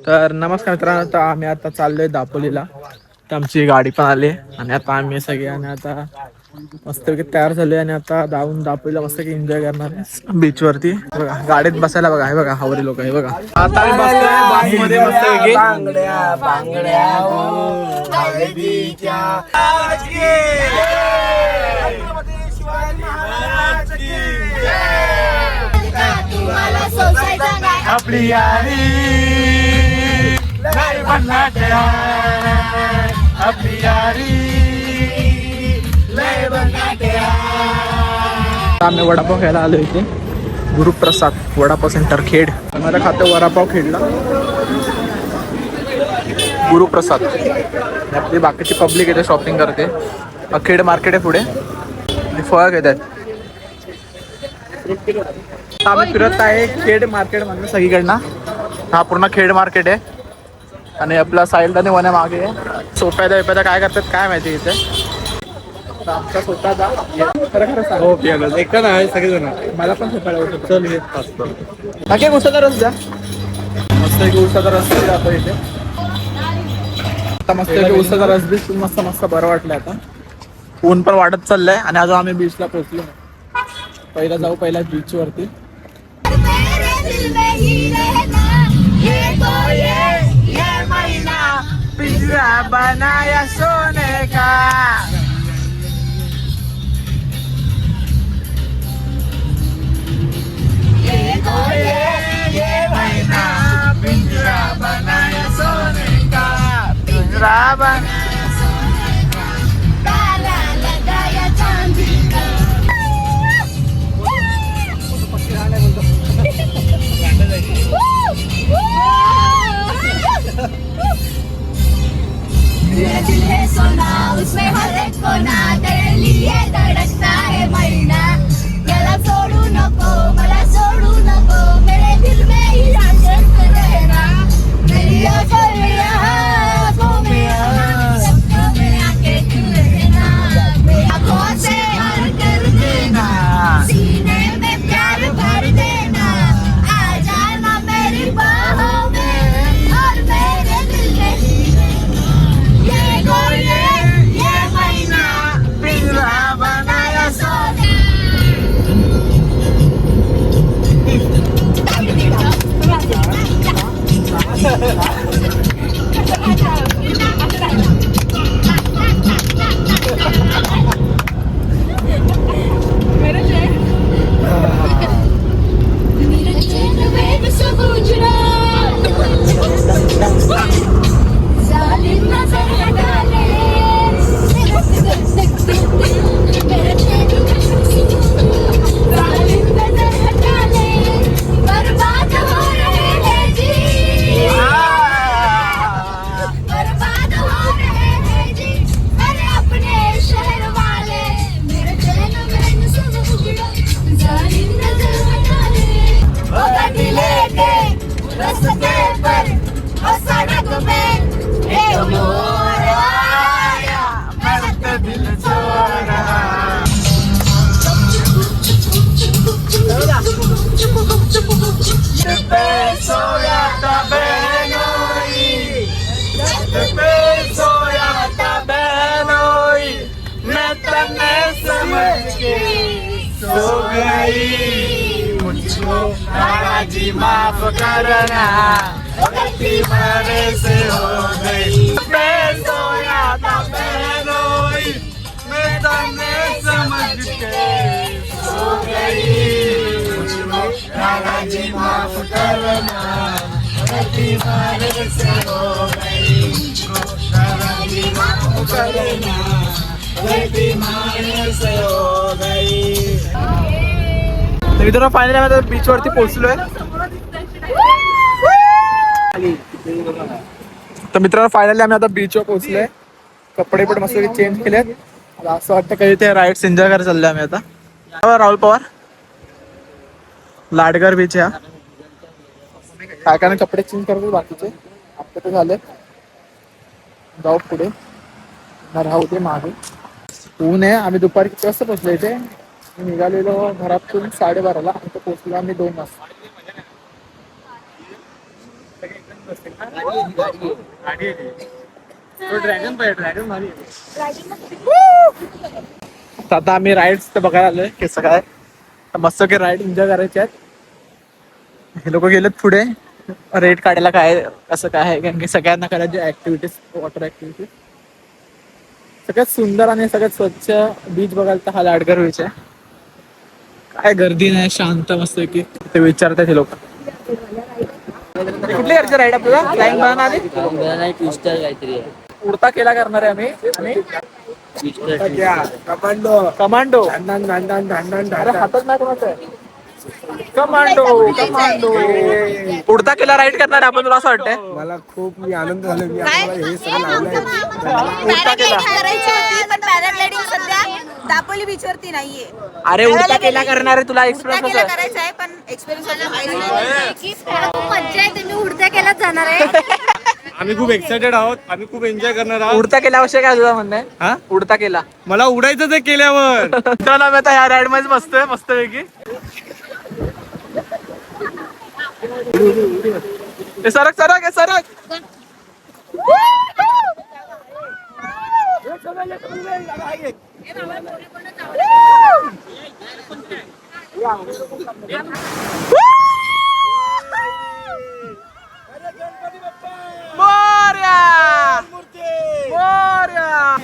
तर नमस्कार मित्रांनो, तर आम्ही आता चाललोय दापोलीला. तर आमची गाडी पण आली आणि आता आम्ही सगळे आणि आता मस्तपैकी तयार झालोय आणि आता जाऊन दापोलीला मस्तपैकी एन्जॉय करणार बीच वरती. बघा गाडीत बसायला बघा, हे बघा हावरी लोक, हे बघा आता आम्ही बसतोय बस मध्ये मस्तपैकी. बांगड्या बांगड्या हो हळदीच्या आपली यारी लय भन्नाट आहे, आपली यारी लय भन्नाट आहे. आम्ही वडापाव खायला आलो इथे. गुरुप्रसाद वडापाव सेंटर खेड. आम्हाला खातो वडापाव खेडला गुरुप्रसाद. आपली बाकीची पब्लिक इथे शॉपिंग करते. खेड मार्केट आहे पुढे आणि फळ घेत आहेत. आम्ही फिरत आहे खेड मार्केट म्हणून सगळीकडनं. हा पूर्ण खेड मार्केट आहे आणि आपला साईलदाने वना मागे आहे. सोप्यादा वेप्यादा काय करतात काय माहिती इथे. आमचा स्वतःचा खरं सांग हो एकटा आहे सगळेजण. मला पण स्वतःला चल नक्की उसाचा रस द्या. मस्त एक उसाचा रस जातो इथे. आता मस्त एक उसाचा रस बी मस्त मस्त बरं वाटलं. आता ऊन पण वाढत चाललंय आणि अजून आम्ही बीचला पोहोचलो. पहिला जाऊ पहिला बीच वरती. पिंजरा बनाया सोने का. ये महीना पिंजरा बनाया सोने का. पिंजरा बनाया सोने का, ताला लगाया चांदी का. मेरा दिल है सोना, उसमें हर एक कोना तेरे लिए धड़कता है महीना. याला सोडू नको, मला सोडू नको, मेरे दिल में ही धड़कता रहना. मेरी आंखों में आंखों में सबको में आके तू रहना. मेरी आंखों से प्यार कर देना, सीने में प्यार भर देना. आ जाना मेरी बाहों में और मेरे दिल में ही रहना. ये महीना पिंजरा बनाया सोने. जी माफ करना, गलती मेरे से हो गई. मैं सोया था बहनोई, मैं तन्ने समझ के सो गई. मुझको राणा जी माफ करना, गलती मेरे से हो गई. मुझको राणा जी माफ करना, गलती मेरे से हो गई. तर मित्रांनो फायनली आम्ही आता बीच वरती पोहोचलोय. तर मित्रांनो फायनली आम्ही आता बीचवर पोहोचलोय. कपडे पण मस्त चेंज केलेत. असं वाटतं काही ते राईड्स एन्जॉय करायला चाललोय आम्ही आता. राहुल पवार लाडगर बीच या काय काय कपडे चेंज करतो बाकीचे आपले ते झाले. जाऊ पुढे राहू दे मागे. ऊन आहे. आम्ही दुपारी किती वाजता पोहोचलो इथे. निघालेलो घरातून 12:30 आणि तो पोहोचलो आम्ही 2 वाजता. ड्रॅगन भारी आता आम्ही राईड्स तर बघायला आलोय कसं काय मस्त की राईड एन्जॉय करायचे आहेत. हे लोक गेलेत पुढे रेट काढायला काय कसं काय आहे कारण की सगळ्यांना करायचे ऍक्टिव्हिटीज वॉटर ऍक्टिव्हिटीज. सगळ्यात सुंदर आणि सगळ्यात स्वच्छ बीच बघायला तर हा लाडगर बीच आहे. काय गर्दी नाही शांत मस्त की ते विचारतात हे लोक. कुठली घरची राईड आपल्याला फ्लाइंग बनाना आली ट्विस्टर काहीतरी आहे. उडता केला करणार आहे आम्ही आणि कमांडो कमांडो भांडण अरे हातात नाही कोणाचं आहे. कमांडो कमांडो उडता केला राईड करणार आपण तुला असं वाटतंय. मला खूप आनंद झाला मी हे सगळं लावलंय. पॅराग्लायडिंग करायची होती पण पॅराग्लायडिंग सध्या दापोली बीच वरती नाहीये. अरे उडता केला करणार आहे तुला एक्सपिरियन्स उडता केला कसं करायचा आहे पण एक्सपिरियन्स खूप मज्जा येते. मी उडत्या केलाच जाणार आहे. आम्ही खूप एक्साइटेड आहोत. आम्ही खूप एन्जॉय करणार आहोत. उडता केल्याविषयी काय तुझं म्हणणं आहे हा उडता केला मला उडायचं ते केल्यावर. चला आम्ही आता ह्या राईड मध्ये बसतोय मस्त पैकी. सरक सरक हे सरक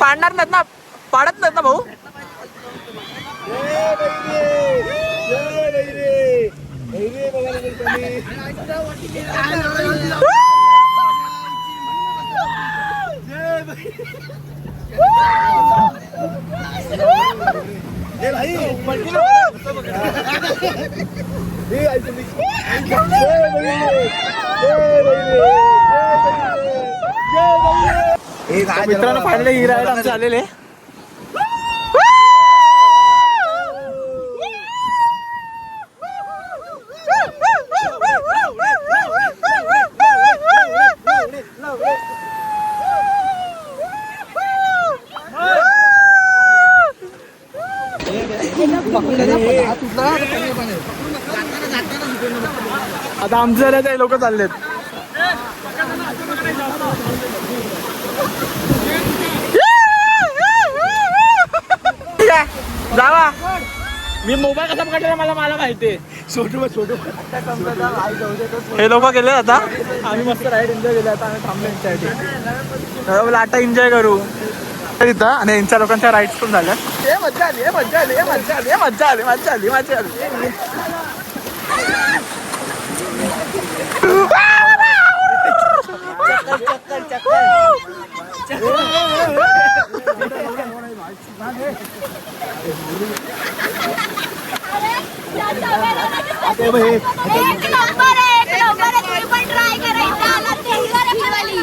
पाडणार नाहीत ना पाडत नाहीत ना भाऊ. मित्रांनो फायनली ही राईड आमची आलेली आहे. आता आमचं ते लोक चाललेत. जावा मी मोबाईल कसा पकडला मला माहिती. हे लोक गेले आता आम्ही मस्त राईड एन्जॉय केले. आता आम्ही थांबलो यांच्यासाठी आता एन्जॉय करू इथं आणि यांच्या लोकांच्या राईड्स पण झाल्या. हे मज्जा आली मज्जा आली मज्जा आली मज्जा आली मज्जा आली मज्जा आली. एक नंबर आहे. तुम्ही पण ट्राय करायचा. आला ते हिवाळ्यावाली.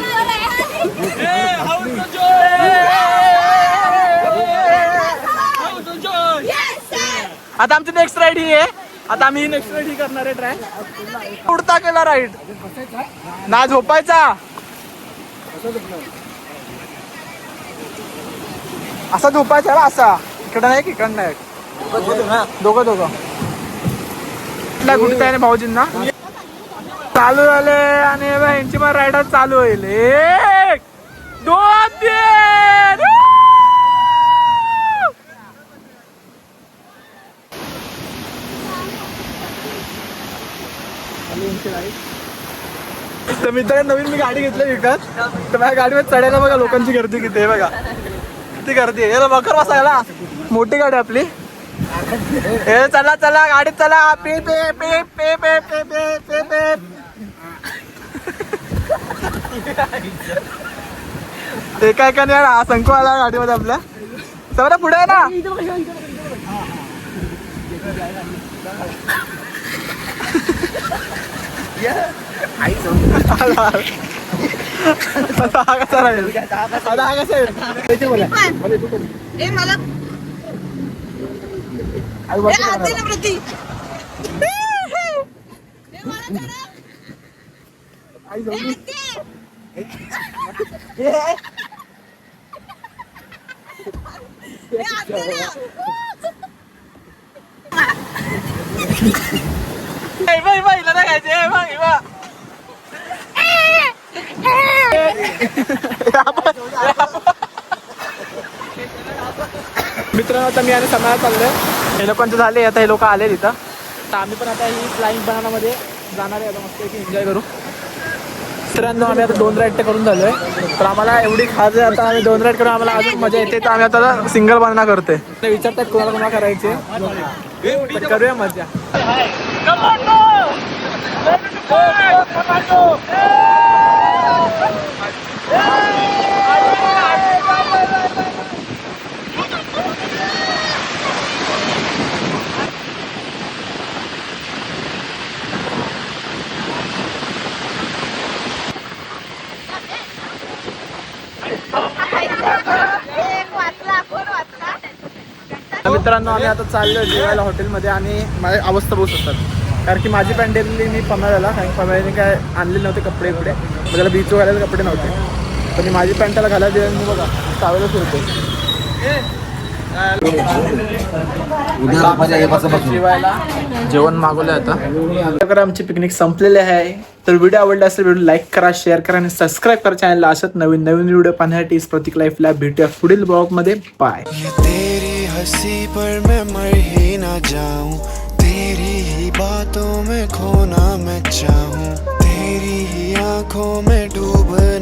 आता आमची नेक्स्ट राईड ही आहे. आता आम्ही नेक्स्ट राईड ही करणार आहे ट्राय. उडता केला राईड ना झोपायचा असा झोपायचा असा इकडं नाही इकडं नाही दोघं गुडताय भाऊजींना चालू झाले आणि यांची पण राईड चालू होईल. 1 2 3 तर मित्रांनो नवीन मी गाडी घेतली विकत. तर माझ्या गाडीवर चढायला बघा लोकांची गर्दी किती आहे बघा किती गर्दी आहे. मकर बसायला मोठी गाडी आपली. हे चला चला गाडीत चला. पे पे पे पे पे पे पे पे ते काय का नाही हा संकू आला गाडीमध्ये आपल्या. सगळं पुढे आहे ना. आता कसा राहील आता हा कसा येईल. मला हिला नाही खायचे मित्रांनो आता मी आणि समाज चाललोय. हे लोकांचे झाले, आता हे लोक आले तिथं. तर आम्ही पण आता ही फ्लाइंग बनानामध्ये जाणार आहे. आता मस्त एन्जॉय करू. मित्रांनो आम्ही आता 2 राईड करून झालोय. तर आम्हाला एवढी खाज आहे, आता आम्ही 2 राईड करून आम्हाला अजून मजा येते. तर आम्ही आता सिंगल बनाना करतोय. ते विचारतात कोणाला करायचे, तर करूया मजा. मित्रांनो आम्ही आता चाललोय जेवायला हॉटेलमध्ये आणि माझी अवस्था बघू शकतात. कारण की माझी पॅन्ट दिली मी पम्याला, कारण पम्याने काय आणलेले नव्हते कपडे मला बीच घालायला कपडे नव्हते. तर मी माझी पॅन्ट त्याला घालायला दिली. मी बघा चावलं फिरतो. जेवायला जेवण मागवलं आता. आमची पिकनिक संपलेली आहे. तर व्हिडिओ आवडला असेल व्हिडिओ लाईक करा, शेअर करा आणि सबस्क्राईब करा चॅनलला. असंच नवीन व्हिडिओ पाहण्यासाठी प्रतीक लाईफला भेटूया पुढील ब्लॉगमध्ये. बाय. हंसी पर मैं मर ही ना जाऊं, तेरी ही बातों में खोना मैं चाहूं, तेरी ही आंखों में डूबना.